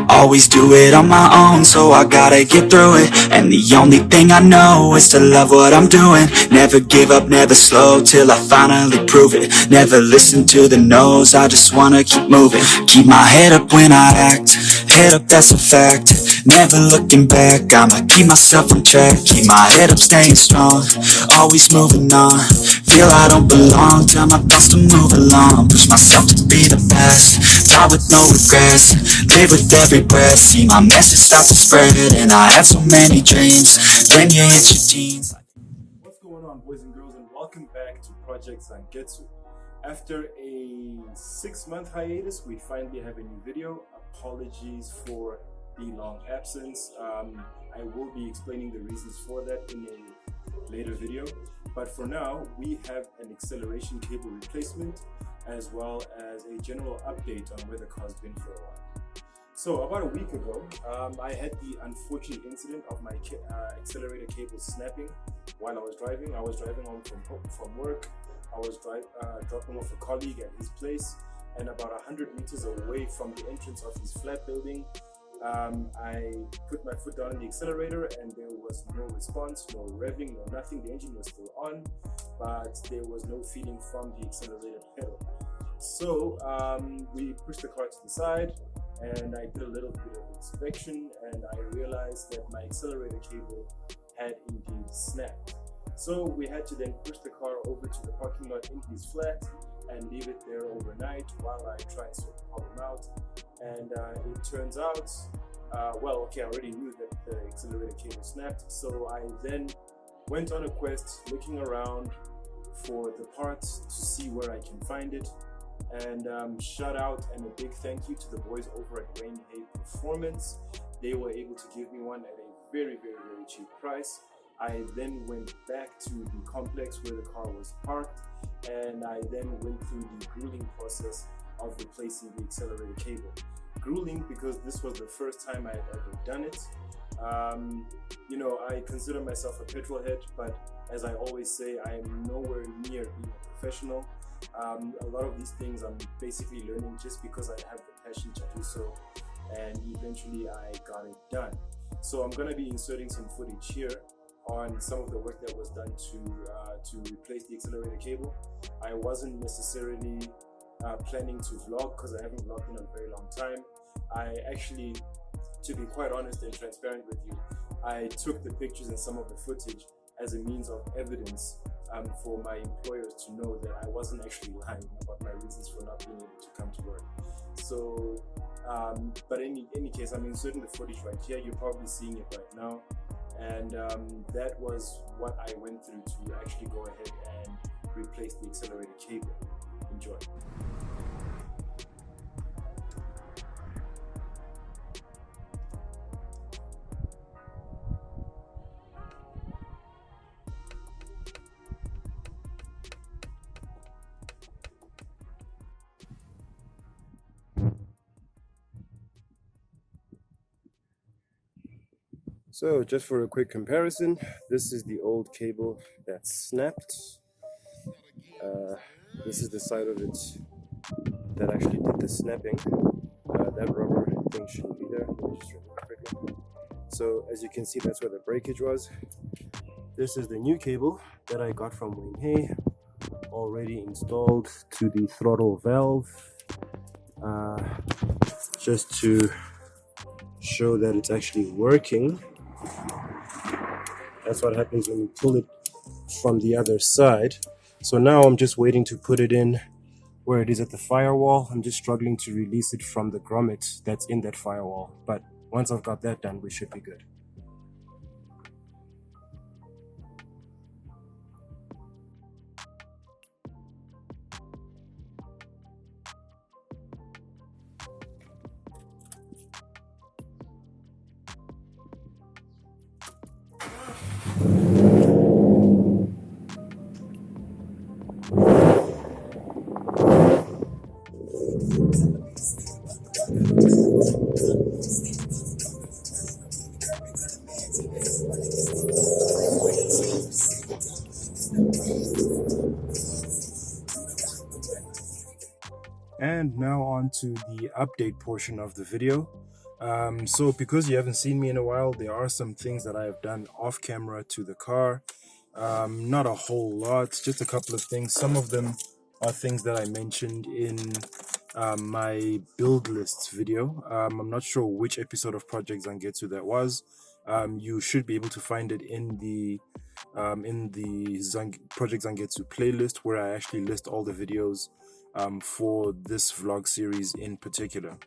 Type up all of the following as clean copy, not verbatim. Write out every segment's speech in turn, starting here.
Always do it on my own, so I gotta get through it. And the only thing I know is to love what I'm doing. Never give up, never slow, till I finally prove it. Never listen to the no's, I just wanna keep moving. Keep my head up when I act, head up, that's a fact. Never looking back, I'ma keep myself on track. Keep my head up, staying strong, always moving on. Feel I don't belong, tell my thoughts to move along. Push myself to be the best, die with no regrets. Live with every breath, see my message start to spread. And I have so many dreams, then you hit your teens. What's going on, boys and girls, and welcome back to Project Zangetsu. After a 6-month hiatus, we finally have a new video. Apologies for the long absence. I will be explaining the reasons for that in a later video, but for now we have an acceleration cable replacement as well as a general update on where the car's been for a while. So about a week ago, I had the unfortunate incident of my accelerator cable snapping while I was driving. I was driving home from work. I was dropping off a colleague at his place, and about 100 meters away from the entrance of his flat building, I put my foot down on the accelerator and there was no response, no revving, no nothing. The engine was still on, but there was no feeling from the accelerator pedal. So we pushed the car to the side and I did a little bit of inspection, and I realized that my accelerator cable had indeed snapped. So we had to then push the car over to the parking lot in his flat and leave it there overnight while I try and sort the problem out. And it turns out, I already knew that the accelerator cable snapped, so I then went on a quest looking around for the parts to see where I can find it. And shout out and a big thank you to the boys over at Wayne Hay Performance. They were able to give me one at a very, very, very cheap price. I then went back to the complex where the car was parked, and I then went through the grueling process of replacing the accelerator cable. Grueling because this was the first time I had ever done it. I consider myself a petrol head, but as I always say, I am nowhere near being a professional. A lot of these things I'm basically learning just because I have the passion to do so, and eventually I got it done. So I'm going to be inserting some footage here on some of the work that was done to replace the accelerator cable. I wasn't necessarily planning to vlog because I haven't vlogged in a very long time. I actually, to be quite honest and transparent with you, I took the pictures and some of the footage as a means of evidence for my employers to know that I wasn't actually lying about my reasons for not being able to come to work. So, but in any case, I'm inserting the footage right here. You're probably seeing it right now. And that was what I went through to actually go ahead and replace the accelerator cable. Enjoy. So just for a quick comparison, this is the old cable that snapped. This is the side of it that actually did the snapping. That rubber thing shouldn't be there. Let me just remove it quickly. So as you can see, that's where the breakage was. This is the new cable that I got from Wayne Hay, already installed to the throttle valve, just to show that it's actually working. That's what happens when you pull it from the other side. So now I'm just waiting to put it in where it is at the firewall. I'm just struggling to release it from the grommet that's in that firewall. But once I've got that done, we should be good. And now on to the update portion of the video. So because you haven't seen me in a while, there are some things that I have done off camera to the car. Not a whole lot, just a couple of things. Some of them are things that I mentioned in my build lists video. I'm not sure which episode of Project Zangetsu that was. You should be able to find it in the Project Zangetsu playlist, where I actually list all the videos for this vlog series in particular.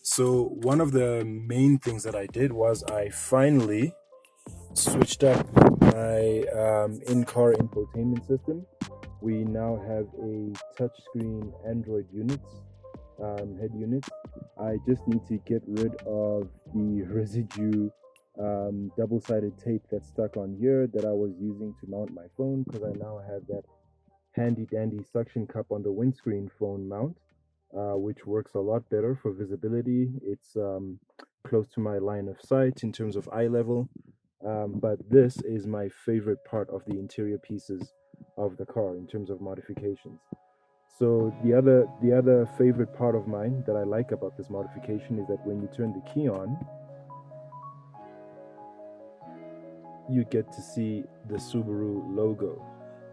So one of the main things that I did was I finally switched up my in-car infotainment system. We now have a touchscreen Android head unit. I just need to get rid of the residue double-sided tape that's stuck on here that I was using to mount my phone, because I now have that handy-dandy suction cup on the windscreen phone mount, which works a lot better for visibility. It's close to my line of sight in terms of eye level. But this is my favorite part of the interior pieces of the car in terms of modifications. So the other favorite part of mine that I like about this modification is that when you turn the key on, you get to see the Subaru logo.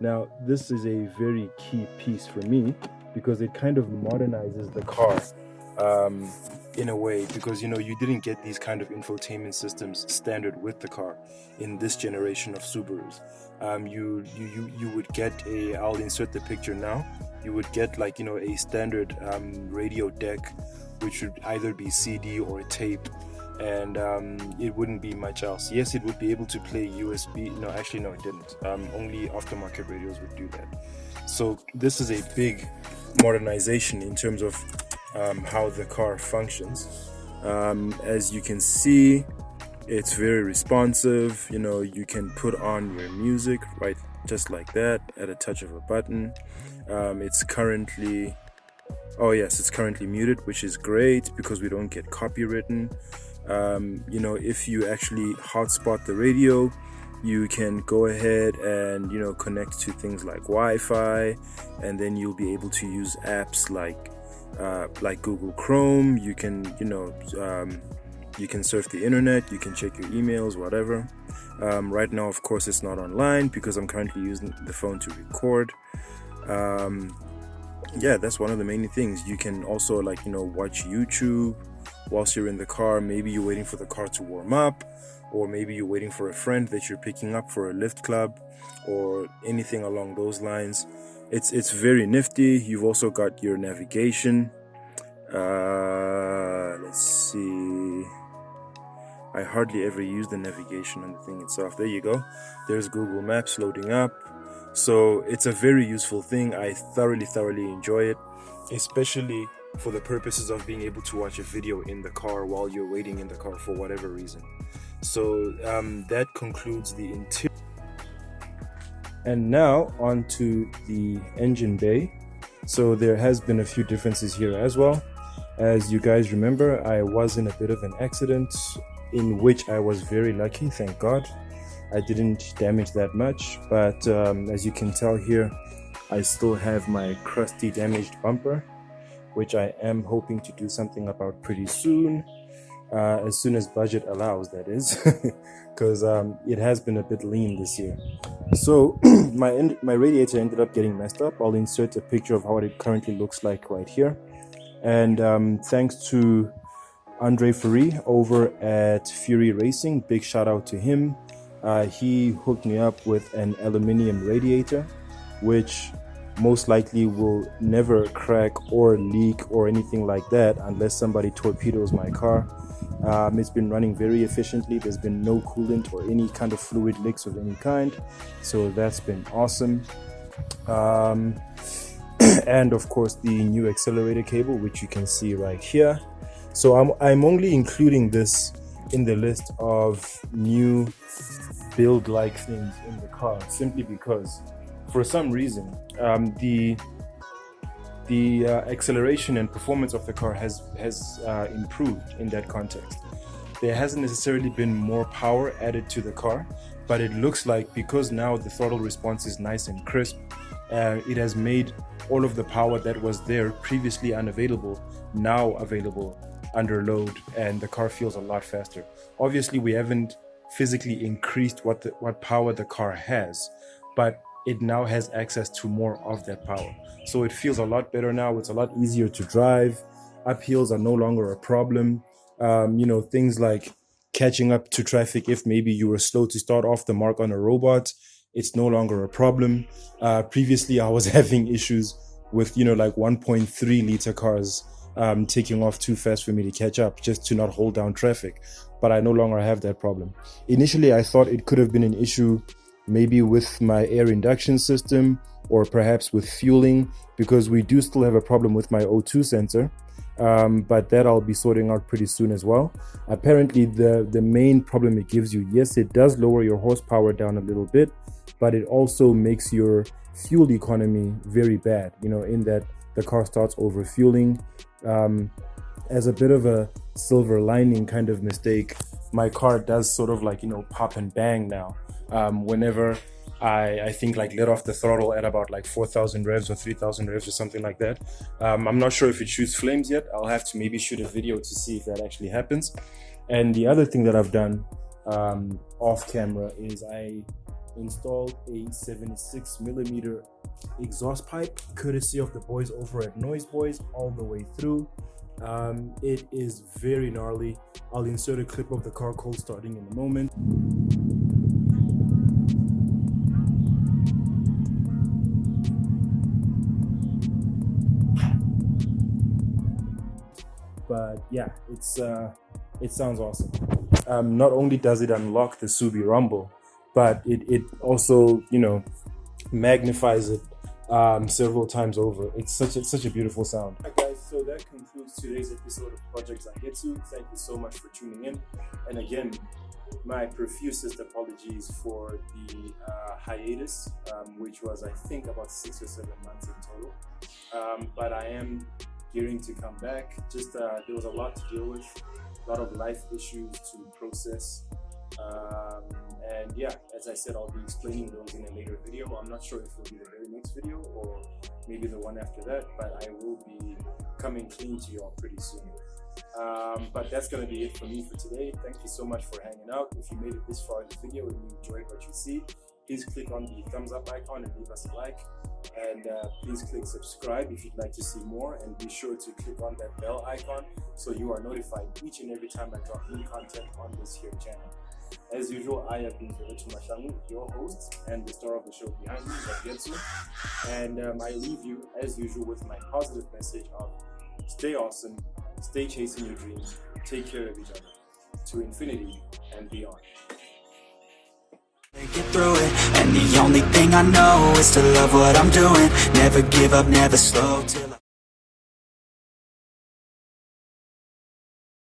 Now, this is a very key piece for me because it kind of modernizes the car in a way, because you didn't get these kind of infotainment systems standard with the car in this generation of Subarus. You would get I'll insert the picture now. You would get a standard radio deck, which would either be CD or tape, and it wouldn't be much else. Yes, it would be able to play USB. No, actually, no, it didn't. Only aftermarket radios would do that. So this is a big modernization in terms of how the car functions. As you can see, it's very responsive. You can put on your music right just like that at a touch of a button. It's currently muted, which is great because we don't get copywritten. If you actually hotspot the radio, you can go ahead and connect to things like Wi-Fi, and then you'll be able to use apps like Google Chrome. You can you can surf the internet, you can check your emails, whatever. Right now, of course, it's not online because I'm currently using the phone to record. Yeah, that's one of the main things. You can also watch YouTube whilst you're in the car. Maybe you're waiting for the car to warm up, or maybe you're waiting for a friend that you're picking up for a lift club or anything along those lines. It's very nifty. You've also got your navigation. Let's see. I hardly ever use the navigation on the thing itself. There you go. There's Google Maps loading up. So it's a very useful thing. I thoroughly enjoy it, especially for the purposes of being able to watch a video in the car while you're waiting in the car for whatever reason. So that concludes the interior. And now on to the engine bay. So there has been a few differences here as well. As you guys remember, I was in a bit of an accident in which I was very lucky, thank God. I didn't damage that much, but as you can tell here, I still have my crusty damaged bumper, which I am hoping to do something about pretty soon, as soon as budget allows, that is, because it has been a bit lean this year. So my radiator ended up getting messed up. I'll insert a picture of how it currently looks like right here. And thanks to Andre Ferry over at Fury Racing, big shout out to him. He hooked me up with an aluminium radiator, which most likely will never crack or leak or anything like that unless somebody torpedoes my car. It's been running very efficiently. There's been no coolant or any kind of fluid leaks of any kind, so that's been awesome. And of course the new accelerator cable, which you can see right here. So I'm only including this in the list of new build-like things in the car simply because for some reason the acceleration and performance of the car has improved in that context. There hasn't necessarily been more power added to the car, but it looks like because now the throttle response is nice and crisp, It has made all of the power that was there previously unavailable now available under load, and the car feels a lot faster. Obviously, we haven't physically increased what power the car has, but it now has access to more of that power. So it feels a lot better now. It's a lot easier to drive. Uphills are no longer a problem. Things like catching up to traffic, if maybe you were slow to start off the mark on a robot, it's no longer a problem. Previously, I was having issues with, like 1.3 liter cars taking off too fast for me to catch up, just to not hold down traffic. But I no longer have that problem. Initially, I thought it could have been an issue maybe with my air induction system, or perhaps with fueling, because we do still have a problem with my O2 sensor. But that I'll be sorting out pretty soon as well. Apparently, the main problem it gives you, yes, it does lower your horsepower down a little bit, but it also makes your fuel economy very bad, in that the car starts overfueling. As a bit of a silver lining kind of mistake, my car does sort of like, pop and bang now. Whenever I think like let off the throttle at about like 4,000 revs or 3,000 revs or something like that. I'm not sure if it shoots flames yet. I'll have to maybe shoot a video to see if that actually happens. And the other thing that I've done off camera is I installed a 76mm exhaust pipe, courtesy of the boys over at Noise Boys, all the way through. It is very gnarly. I'll insert a clip of the car cold starting in a moment. But yeah, it sounds awesome. Not only does it unlock the Subi Rumble, but it also, magnifies it several times over. It's such a beautiful sound. Alright guys, so that concludes today's episode of Project Zangetsu. Thank you so much for tuning in. And again, my profusest apologies for the hiatus, which was I think about 6 or 7 months in total. But I am gearing to come back. Just there was a lot to deal with, a lot of life issues to process. And yeah, as I said, I'll be explaining those in a later video. I'm not sure if it'll be the very next video or maybe the one after that, but I will be coming clean to you all pretty soon. But that's going to be it for me for today. Thank you so much for hanging out. If you made it this far in the video and you enjoyed what you see, please click on the thumbs up icon and leave us a like. And please click subscribe if you'd like to see more, and be sure to click on that bell icon so you are notified each and every time I drop new content on this here channel. As usual, I have been Zangetsu, your host and the star of the show behind me, Zangetsu. And I leave you, as usual, with my positive message of stay awesome, stay chasing your dreams, take care of each other, to infinity and beyond. Get through it, and the only thing I know is to love what I'm doing. Never give up, never slow till